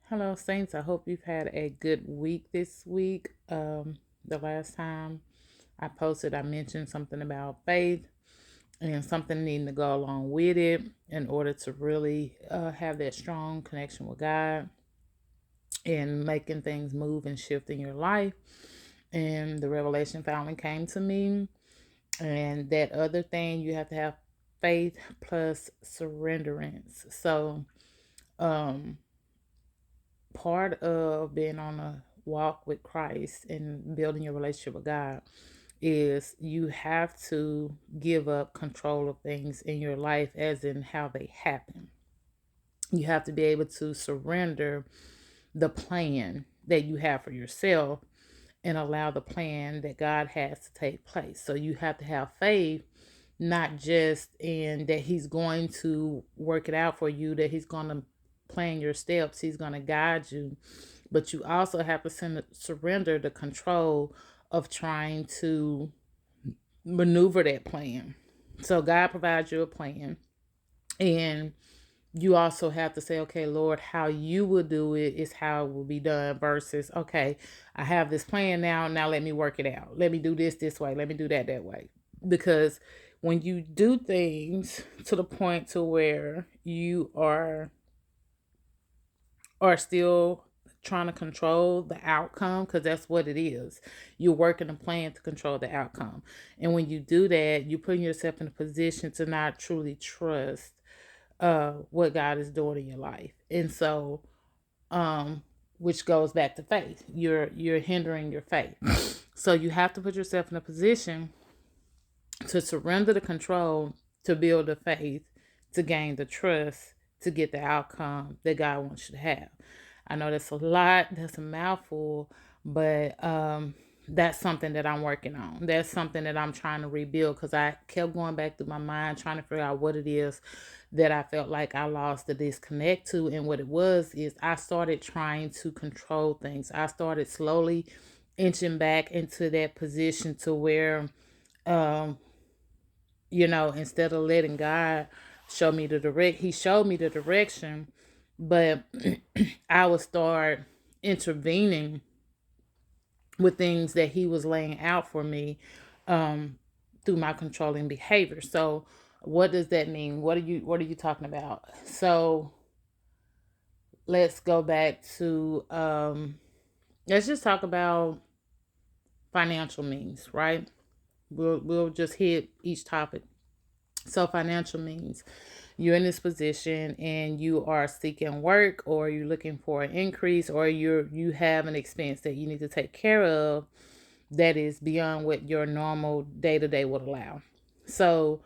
Hello, Saints. I hope you've had a good week this week. The last time I posted, I mentioned something about faith and something needing to go along with it in order to really have that strong connection with God and making things move and shift in your life. And the revelation finally came to me. And that other thing, you have to have faith plus surrenderance. So, um, part of being on a walk with Christ and building your relationship with God is you have to give up control of things in your life, as in how they happen. You have to be able to surrender the plan that you have for yourself and allow the plan that God has to take place. So you have to have faith, not just in that He's going to work it out for you, that He's going to plan your steps, He's going to guide you, but you also have to surrender the control of trying to maneuver that plan. So God provides you a plan, and you also have to say, okay, Lord, how you will do it is how it will be done, versus, okay, I have this plan now let me work it out. Let me do this way. Let me do that way. Because when you do things to the point to where you are still trying to control the outcome, because that's what it is. You're working a plan to control the outcome. And when you do that, you're putting yourself in a position to not truly trust what God is doing in your life. And so, um, which goes back to faith. You're hindering your faith. So you have to put yourself in a position to surrender the control, to build the faith, to gain the trust, to get the outcome that God wants you to have. I know that's a lot, that's a mouthful, but that's something that I'm working on. That's something that I'm trying to rebuild, because I kept going back through my mind trying to figure out what it is that I felt like I lost the disconnect to. And what it was is I started trying to control things. I started slowly inching back into that position to where um instead of letting God show me the He showed me the direction, but I would start intervening with things that He was laying out for me um, through my controlling behavior. So, what does that mean? What are you talking about? So, let's go back to let's just talk about financial means, right? We'll just hit each topic. So, financial means, you're in this position and you are seeking work, or you're looking for an increase, or you have an expense that you need to take care of that is beyond what your normal day-to-day would allow. So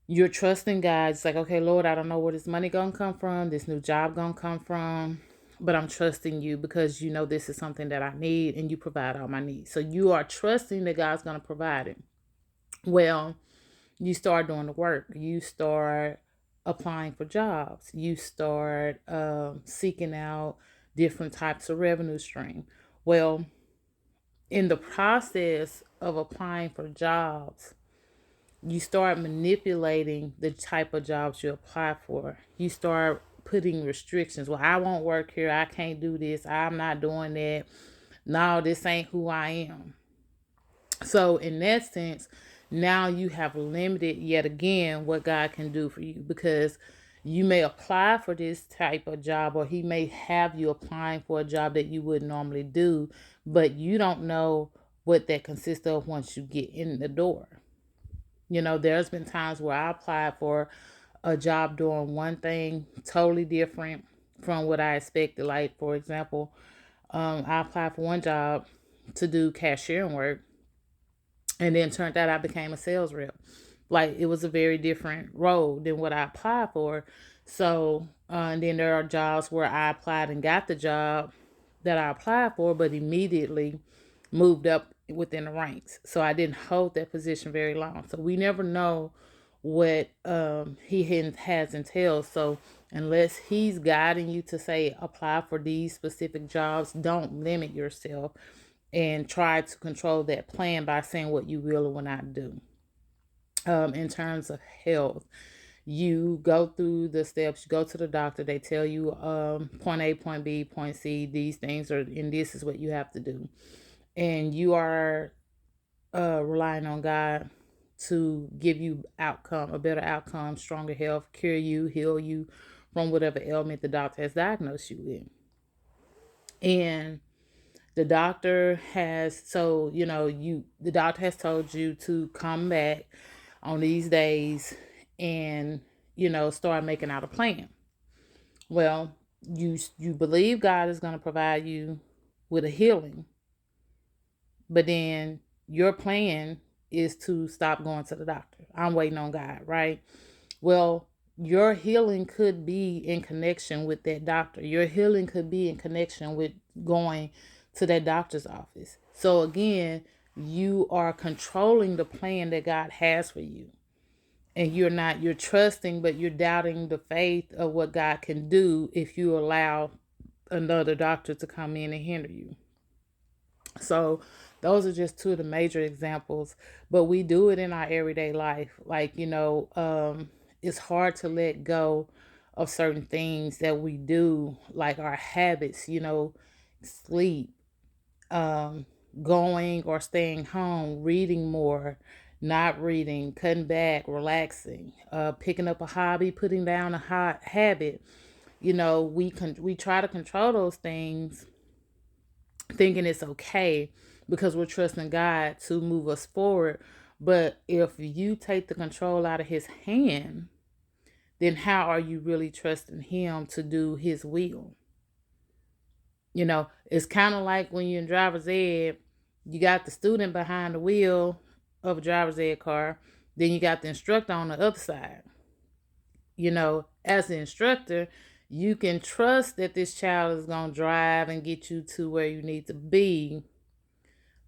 you're trusting God. It's like, okay, Lord, I don't know where this money gonna come from, this new job gonna come from, but I'm trusting you because you know this is something that I need, and you provide all my needs. So you are trusting that God's gonna provide it. Well, you start doing the work. You start applying for jobs. You start seeking out different types of revenue stream. Well, in the process of applying for jobs, you start manipulating the type of jobs you apply for. You start putting restrictions. Well, I won't work here. I can't do this. I'm not doing that. No, this ain't who I am. So, in that sense, now you have limited yet again what God can do for you, because you may apply for this type of job, or He may have you applying for a job that you would normally do, but you don't know what that consists of once you get in the door. There's been times where I applied for a job doing one thing totally different from what I expected. Like, for example, I applied for one job to do cashiering work, and then turned out I became a sales rep. Like, it was a very different role than what I applied for. So, and then there are jobs where I applied and got the job that I applied for, but immediately moved up within the ranks. So I didn't hold that position very long. So we never know what he has entailed. So unless he's guiding you to say apply for these specific jobs, don't limit yourself and try to control that plan by saying what you will or will not do. In terms of health, You go through the steps, you go to the doctor, they tell you point A, point B, point C, these things are, and this is what you have to do. And you are relying on God to give you outcome, a better outcome, stronger health, cure you, heal you from whatever ailment the doctor has diagnosed you with. And the doctor has, so the doctor has told you to come back on these days and start making out a plan. Well, you believe God is going to provide you with a healing, but then your plan is to stop going to the doctor. I'm waiting on God, right? Well, your healing could be in connection with that doctor. Your healing could be in connection with going to that doctor's office. So again, you are controlling the plan that God has for you. And you're trusting, but you're doubting the faith of what God can do if you allow another doctor to come in and hinder you. So those are just two of the major examples, but we do it in our everyday life. Like, it's hard to let go of certain things that we do, like our habits, sleep, um, going or staying home, reading more, not reading, cutting back, relaxing, picking up a hobby, putting down a hot habit. We try to control those things thinking it's okay because we're trusting God to move us forward. But if you take the control out of his hand, then how are you really trusting him to do his will? It's kind of like when you're in driver's ed, you got the student behind the wheel of a driver's ed car, then you got the instructor on the other side. As the instructor, you can trust that this child is going to drive and get you to where you need to be.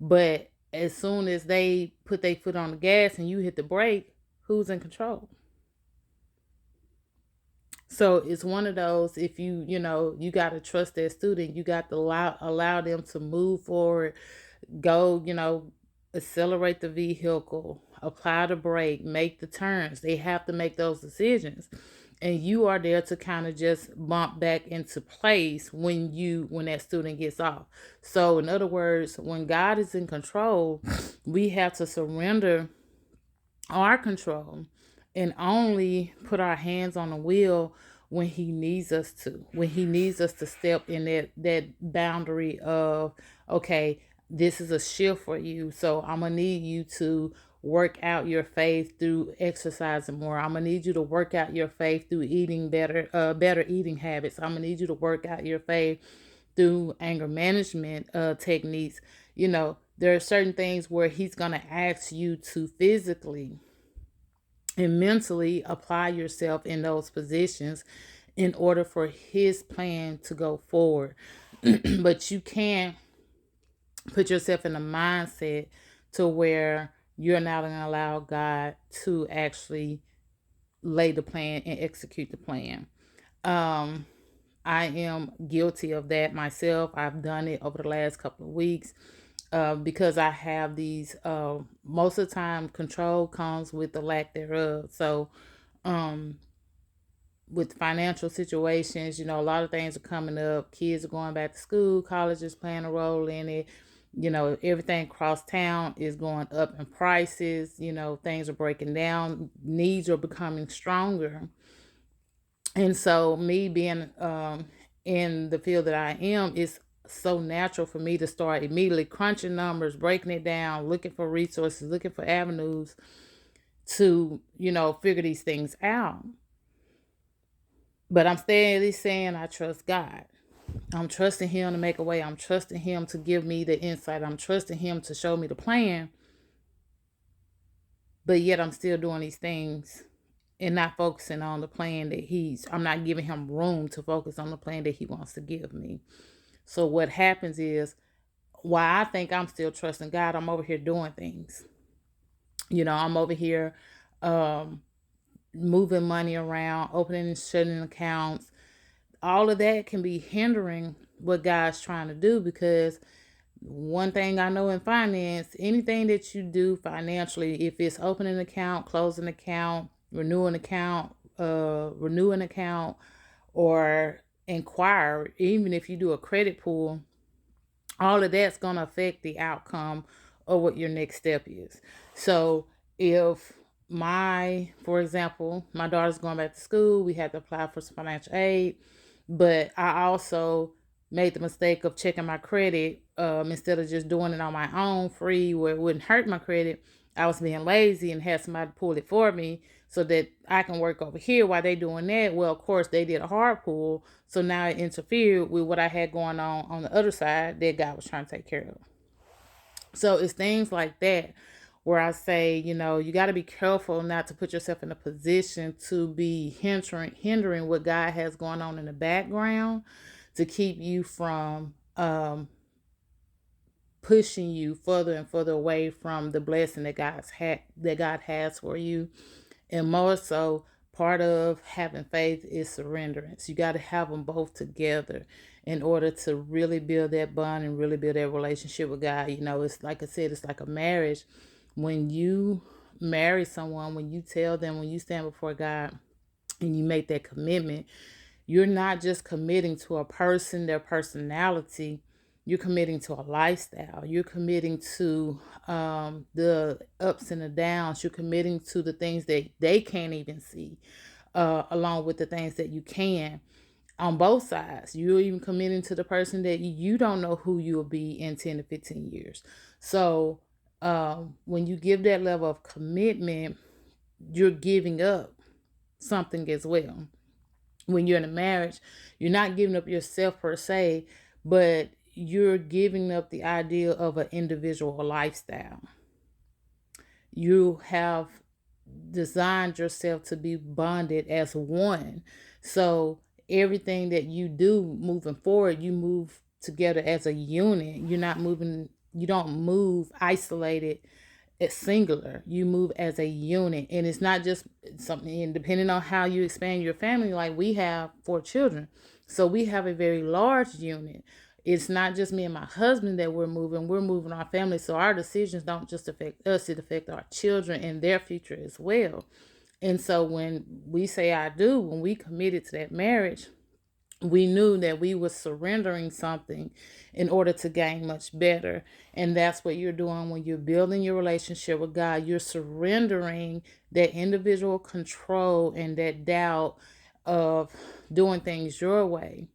But as soon as they put their foot on the gas and you hit the brake, who's in control? So it's one of those, if you got to trust that student, you got to allow them to move forward, go, accelerate the vehicle, apply the brake, make the turns. They have to make those decisions. And you are there to kind of just bump back into place when that student gets off. So in other words, when God is in control, we have to surrender our control and only put our hands on the wheel when he needs us to, when he needs us to step in that boundary of, okay, this is a shift for you, so I'm gonna need you to work out your faith through exercising more. I'm gonna need you to work out your faith through eating better eating habits. I'm gonna need you to work out your faith through anger management techniques. There are certain things where he's gonna ask you to physically and mentally apply yourself in those positions in order for his plan to go forward. But you can't put yourself in a mindset to where you're not going to allow God to actually lay the plan and execute the plan. I am guilty of that myself. I've done it over the last couple of weeks. Because I have these, most of the time, control comes with the lack thereof. So, with financial situations, a lot of things are coming up. Kids are going back to school, college is playing a role in it. Everything across town is going up in prices. Things are breaking down, needs are becoming stronger. And so, me being in the field that I am, it's so natural for me to start immediately crunching numbers, breaking it down, looking for resources, looking for avenues to, figure these things out. But I'm steadily saying I trust God. I'm trusting him to make a way. I'm trusting him to give me the insight. I'm trusting him to show me the plan. But yet I'm still doing these things and not focusing on the plan that I'm not giving him room to focus on the plan that he wants to give me. So what happens is, while I think I'm still trusting God, I'm over here doing things. I'm over here moving money around, opening and shutting accounts. All of that can be hindering what God's trying to do, because one thing I know in finance, anything that you do financially, if it's opening an account, closing an account, renewing an account, renew an account or inquire, even if you do a credit pull, all of that's going to affect the outcome of what your next step is. So if for example, my daughter's going back to school, we had to apply for some financial aid, but I also made the mistake of checking my credit instead of just doing it on my own free where it wouldn't hurt my credit. I was being lazy and had somebody pull it for me so that I can work over here while they doing that. Well, of course, they did a hard pull, so now it interfered with what I had going on the other side that God was trying to take care of. So it's things like that where I say, you got to be careful not to put yourself in a position to be hindering what God has going on in the background to keep you from pushing you further and further away from the blessing that God has for you. And more so, part of having faith is surrenderance. You got to have them both together in order to really build that bond and really build that relationship with God. It's like I said, it's like a marriage. When you marry someone, when you tell them, when you stand before God and you make that commitment, you're not just committing to a person, their personality. You're committing to a lifestyle. You're committing to the ups and the downs. You're committing to the things that they can't even see, along with the things that you can on both sides. You're even committing to the person that you don't know who you'll be in 10 to 15 years. So when you give that level of commitment, you're giving up something as well. When you're in a marriage, you're not giving up yourself per se, but you're giving up the idea of an individual lifestyle. You have designed yourself to be bonded as one. So everything that you do moving forward, you move together as a unit. You don't move isolated. It's singular. You move as a unit, and it's not just something. And depending on how you expand your family, like we have 4 children, so we have a very large unit. It's not just me and my husband that we're moving our family. So our decisions don't just affect us, it affects our children and their future as well. And so when we say I do, when we committed to that marriage, we knew that we were surrendering something in order to gain much better. And that's what you're doing when you're building your relationship with God. You're surrendering that individual control and that doubt of doing things your way,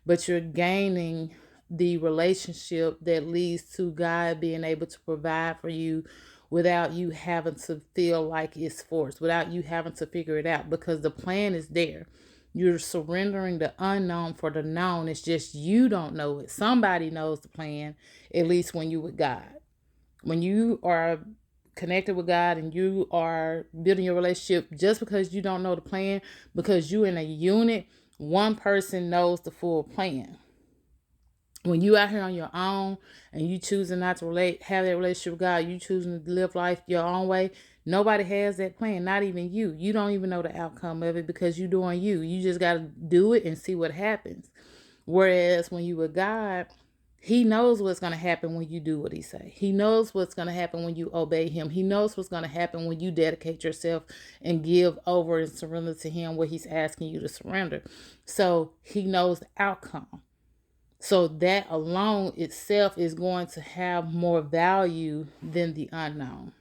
but you're gaining the relationship that leads to God being able to provide for you without you having to feel like it's forced, without you having to figure it out, because the plan is there. You're surrendering the unknown for the known. It's just you don't know it. Somebody knows the plan, at least when you with God. When you are connected with God and you are building your relationship, just because you don't know the plan, because you're in a unit, one person knows the full plan. When you out here on your own and you choosing not to have that relationship with God, you choosing to live life your own way, nobody has that plan, not even you. You don't even know the outcome of it because you're doing you. You just got to do it and see what happens. Whereas when you with God, He knows what's going to happen when you do what He say. He knows what's going to happen when you obey Him. He knows what's going to happen when you dedicate yourself and give over and surrender to Him what He's asking you to surrender. So He knows the outcome. So that alone itself is going to have more value than the unknown.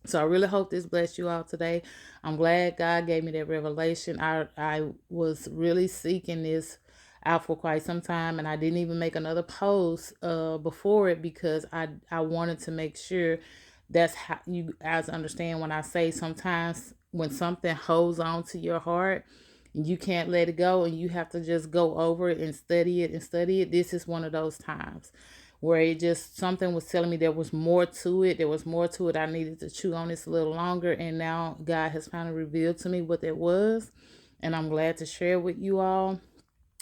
So I really hope this blessed you all today. I'm glad God gave me that revelation. I was really seeking this out for quite some time, and I didn't even make another post before it because I wanted to make sure that's how you guys understand when I say sometimes when something holds on to your heart, you can't let it go and you have to just go over it and study it and study it. This is one of those times where it just something was telling me there was more to it. There was more to it. I needed to chew on this a little longer. And now God has finally revealed to me what that was. And I'm glad to share with you all.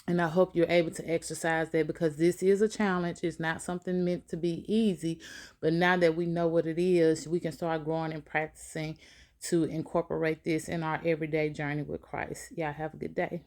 And I hope you're able to exercise that because this is a challenge. It's not something meant to be easy. But now that we know what it is, we can start growing and practicing to incorporate this in our everyday journey with Christ. Y'all have a good day.